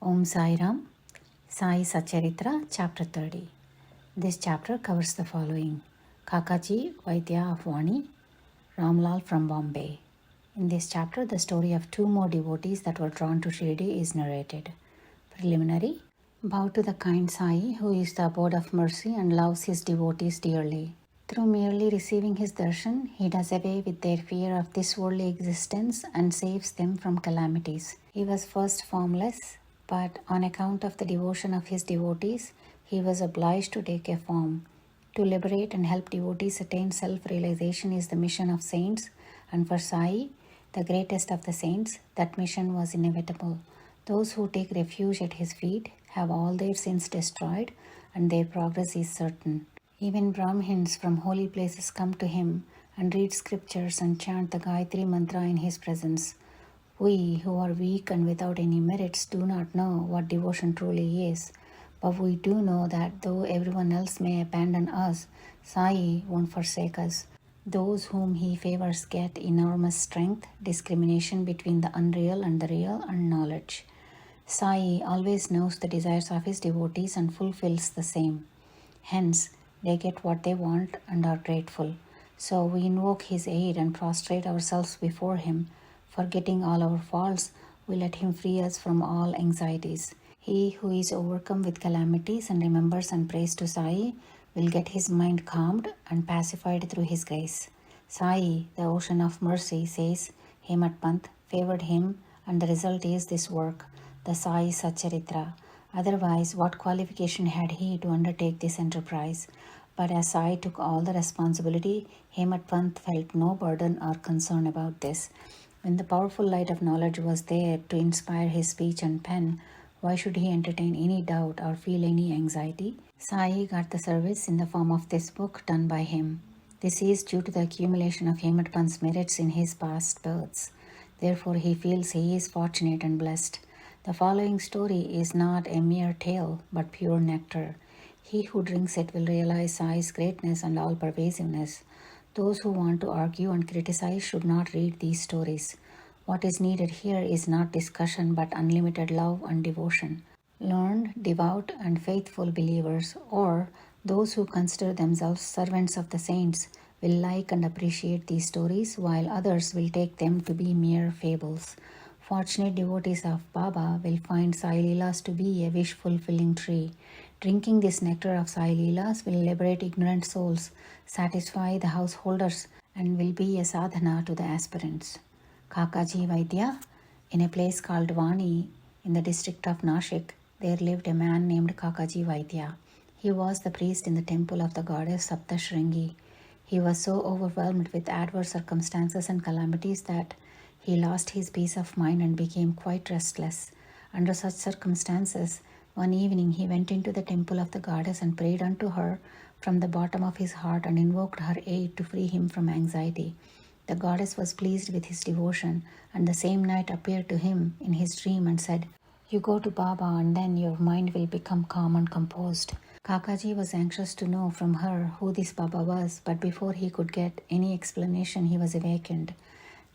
Om Sai Ram, Sai Satcharitra, Chapter 30. This chapter covers the following: Kakaji Vaidya of Vani, Ramlal from Bombay. In this chapter, the story of two more devotees that were drawn to Shirdi is narrated. Preliminary: bow to the kind Sai, who is the abode of mercy and loves his devotees dearly. Through merely receiving his darshan, he does away with their fear of this worldly existence and saves them from calamities. He was first formless, but on account of the devotion of his devotees, he was obliged to take a form. To liberate and help devotees attain self-realization is the mission of saints, and for Sai, the greatest of the saints, that mission was inevitable. Those who take refuge at his feet have all their sins destroyed, and their progress is certain. Even Brahmins from holy places come to him and read scriptures and chant the Gayatri mantra in his presence. We, who are weak and without any merits, do not know what devotion truly is. But we do know that though everyone else may abandon us, Sai won't forsake us. Those whom he favors get enormous strength, discrimination between the unreal and the real, and knowledge. Sai always knows the desires of his devotees and fulfills the same. Hence, they get what they want and are grateful. So we invoke his aid and prostrate ourselves before him. Forgetting all our faults, we let him free us from all anxieties. He who is overcome with calamities and remembers and prays to Sai will get his mind calmed and pacified through his grace. Sai, the ocean of mercy, says Hemat Pant favored him, and the result is this work, the Sai Satcharitra. Otherwise, what qualification had he to undertake this enterprise? But as Sai took all the responsibility, Hemat Pant felt no burden or concern about this. When the powerful light of knowledge was there to inspire his speech and pen, why should he entertain any doubt or feel any anxiety? Sai got the service in the form of this book done by him. This is due to the accumulation of Hemat Pant's merits in his past births. Therefore, he feels he is fortunate and blessed. The following story is not a mere tale, but pure nectar. He who drinks it will realize Sai's greatness and all-pervasiveness. Those who want to argue and criticize should not read these stories. What is needed here is not discussion but unlimited love and devotion. Learned, devout, and faithful believers, or those who consider themselves servants of the saints, will like and appreciate these stories, while others will take them to be mere fables. Fortunate devotees of Baba will find Sai Leelas to be a wish-fulfilling tree. Drinking this nectar of Sai Leelas will liberate ignorant souls, satisfy the householders, and will be a sadhana to the aspirants. Kakaji Vaidya, in a place called Vani in the district of Nashik, there lived a man named Kakaji Vaidya. He was the priest in the temple of the goddess Saptashringi. He was so overwhelmed with adverse circumstances and calamities that he lost his peace of mind and became quite restless. Under such circumstances, one evening he went into the temple of the goddess and prayed unto her from the bottom of his heart and invoked her aid to free him from anxiety. The goddess was pleased with his devotion, and the same night appeared to him in his dream and said, "You go to Baba and then your mind will become calm and composed." Kakaji was anxious to know from her who this Baba was, but before he could get any explanation he was awakened.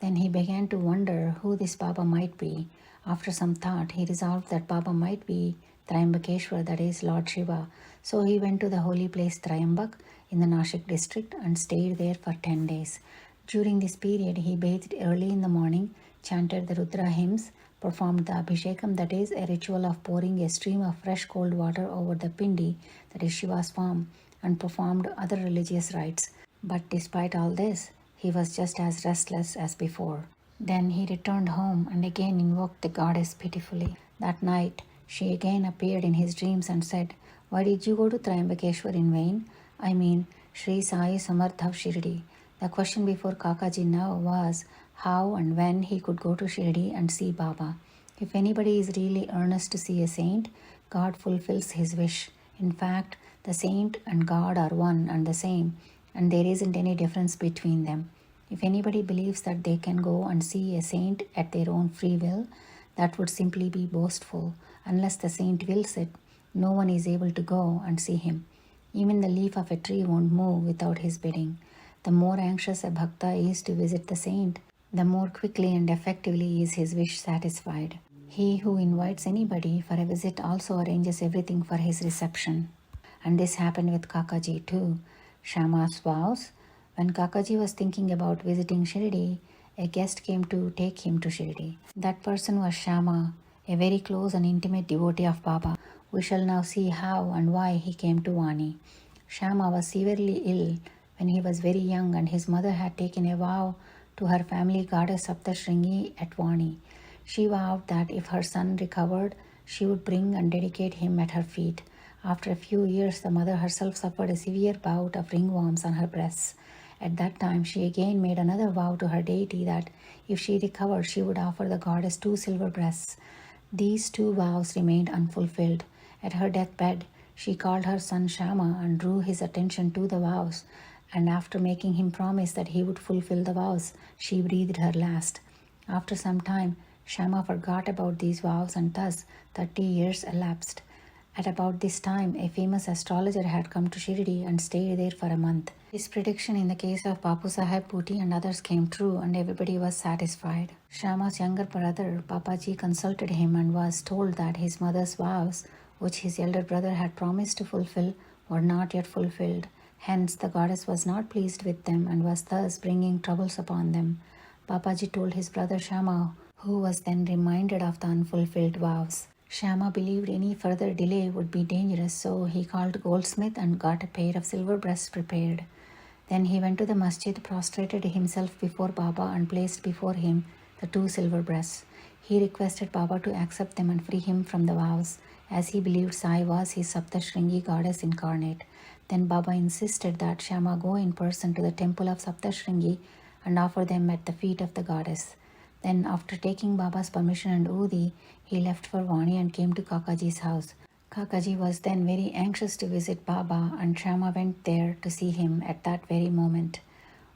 Then he began to wonder who this Baba might be. After some thought, he resolved that Baba might be Triambakeshwar, that is Lord Shiva. So he went to the holy place Triambak in the Nashik district and stayed there for 10 days. During this period, he bathed early in the morning, chanted the Rudra hymns, performed the Abhishekam, that is a ritual of pouring a stream of fresh cold water over the Pindi, that is Shiva's form, and performed other religious rites. But despite all this, he was just as restless as before. Then he returned home and again invoked the goddess pitifully. That night, she again appeared in his dreams and said, "Why did you go to Triambakeshwar in vain? I mean, Sri Sai Samarth of Shirdi." The question before Kakaji now was how and when he could go to Shirdi and see Baba. If anybody is really earnest to see a saint, God fulfills his wish. In fact, the saint and God are one and the same, and there isn't any difference between them. If anybody believes that they can go and see a saint at their own free will, that would simply be boastful. Unless the saint wills it, no one is able to go and see him. Even the leaf of a tree won't move without his bidding. The more anxious a bhakta is to visit the saint, the more quickly and effectively is his wish satisfied. He who invites anybody for a visit also arranges everything for his reception. And this happened with Kakaji too. Shama's vows. When Kakaji was thinking about visiting Shirdi, a guest came to take him to Shirdi. That person was Shama, a very close and intimate devotee of Baba. We shall now see how and why he came to Vani. Shama was severely ill when he was very young, and his mother had taken a vow to her family goddess Saptashringi at Vani. She vowed that if her son recovered, she would bring and dedicate him at her feet. After a few years, the mother herself suffered a severe bout of ringworms on her breasts. At that time, she again made another vow to her deity that if she recovered, she would offer the goddess 2 silver breasts. These 2 vows remained unfulfilled. At her deathbed, she called her son Shama and drew his attention to the vows, and after making him promise that he would fulfill the vows, she breathed her last. After some time, Shama forgot about these vows, and thus 30 years elapsed. At about this time, a famous astrologer had come to Shirdi and stayed there for a month. His prediction in the case of Bapu Saheb Bhuti and others came true, and everybody was satisfied. Shama's younger brother, Papaji, consulted him and was told that his mother's vows, which his elder brother had promised to fulfill, were not yet fulfilled. Hence, the goddess was not pleased with them and was thus bringing troubles upon them. Papaji told his brother Shama, who was then reminded of the unfulfilled vows. Shama believed any further delay would be dangerous, so he called a goldsmith and got a pair of silver breasts prepared. Then he went to the masjid, prostrated himself before Baba and placed before him the 2 silver breasts. He requested Baba to accept them and free him from the vows, as he believed Sai was his Saptashringi goddess incarnate. Then Baba insisted that Shama go in person to the temple of Saptashringi and offer them at the feet of the goddess. Then, after taking Baba's permission and Udi, he left for Vani and came to Kakaji's house. Kakaji was then very anxious to visit Baba, and Shama went there to see him at that very moment.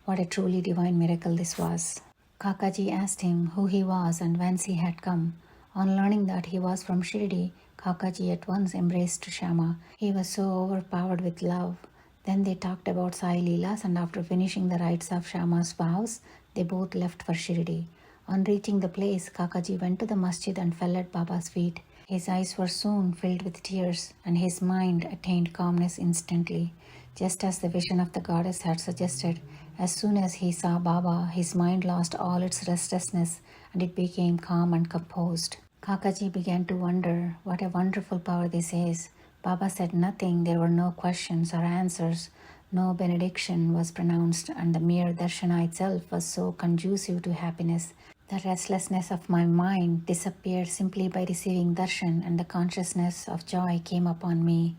What a truly divine miracle this was. Kakaji asked him who he was and whence he had come. On learning that he was from Shirdi, Kakaji at once embraced Shama. He was so overpowered with love. Then they talked about Sai Leelas, and after finishing the rites of Shama's vows, they both left for Shirdi. On reaching the place, Kakaji went to the masjid and fell at Baba's feet. His eyes were soon filled with tears, and his mind attained calmness instantly. Just as the vision of the goddess had suggested, as soon as he saw Baba, his mind lost all its restlessness and it became calm and composed. Kakaji began to wonder what a wonderful power this is. Baba said nothing, there were no questions or answers. No benediction was pronounced, and the mere darshana itself was so conducive to happiness. The restlessness of my mind disappeared simply by receiving darshan, and the consciousness of joy came upon me.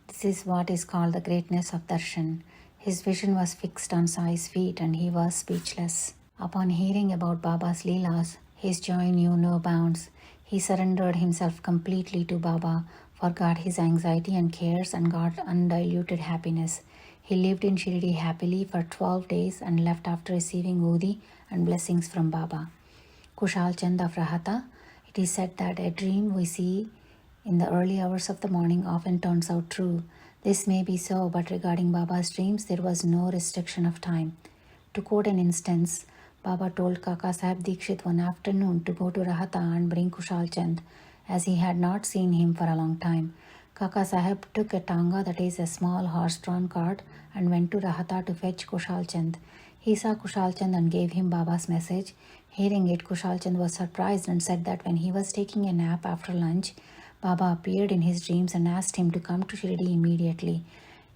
This is what is called the greatness of darshan. His vision was fixed on Sai's feet, and he was speechless. Upon hearing about Baba's Leelas, his joy knew no bounds. He surrendered himself completely to Baba, forgot his anxiety and cares, and got undiluted happiness. He lived in Shirdi happily for 12 days and left after receiving Udi and blessings from Baba. Kushal Chand of Rahata, it is said that a dream we see in the early hours of the morning often turns out true. This may be so, but regarding Baba's dreams, there was no restriction of time. To quote an instance, Baba told Kaka Sahib Dikshit one afternoon to go to Rahata and bring Kushal Chand, as he had not seen him for a long time. Kaka Sahib took a tanga, that is a small horse-drawn cart, and went to Rahata to fetch Kushal Chand. He saw Kushal Chand and gave him Baba's message. Hearing it, Kushal Chand was surprised and said that when he was taking a nap after lunch, Baba appeared in his dreams and asked him to come to Shirdi immediately.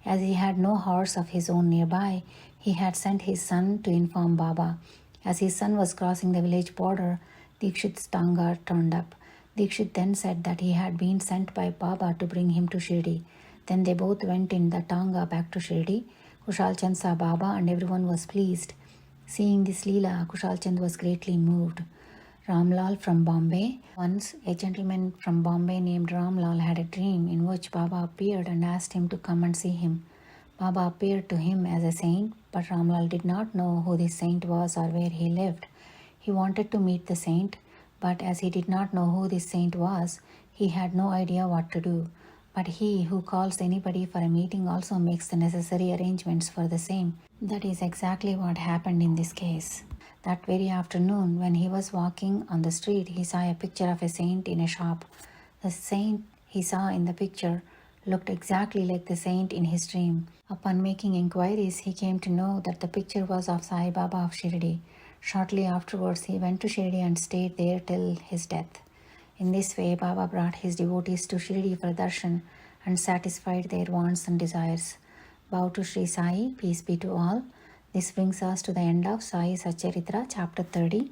As he had no horse of his own nearby, he had sent his son to inform Baba. As his son was crossing the village border, Dikshit's tanga turned up. Dikshit then said that he had been sent by Baba to bring him to Shirdi. Then they both went in the tanga back to Shirdi. Kushal Chand saw Baba and everyone was pleased. Seeing this Leela, Kushal Chand was greatly moved. Ramlal from Bombay. Once, a gentleman from Bombay named Ramlal had a dream in which Baba appeared and asked him to come and see him. Baba appeared to him as a saint, but Ramlal did not know who this saint was or where he lived. He wanted to meet the saint, but as he did not know who this saint was, he had no idea what to do. But he who calls anybody for a meeting also makes the necessary arrangements for the same. That is exactly what happened in this case. That very afternoon, when he was walking on the street, he saw a picture of a saint in a shop. The saint he saw in the picture looked exactly like the saint in his dream. Upon making inquiries, he came to know that the picture was of Sai Baba of Shirdi. Shortly afterwards, he went to Shirdi and stayed there till his death. In this way, Baba brought his devotees to Shirdi for darshan and satisfied their wants and desires. Bow to Sri Sai, peace be to all. This brings us to the end of Sai Satcharitra, chapter 30.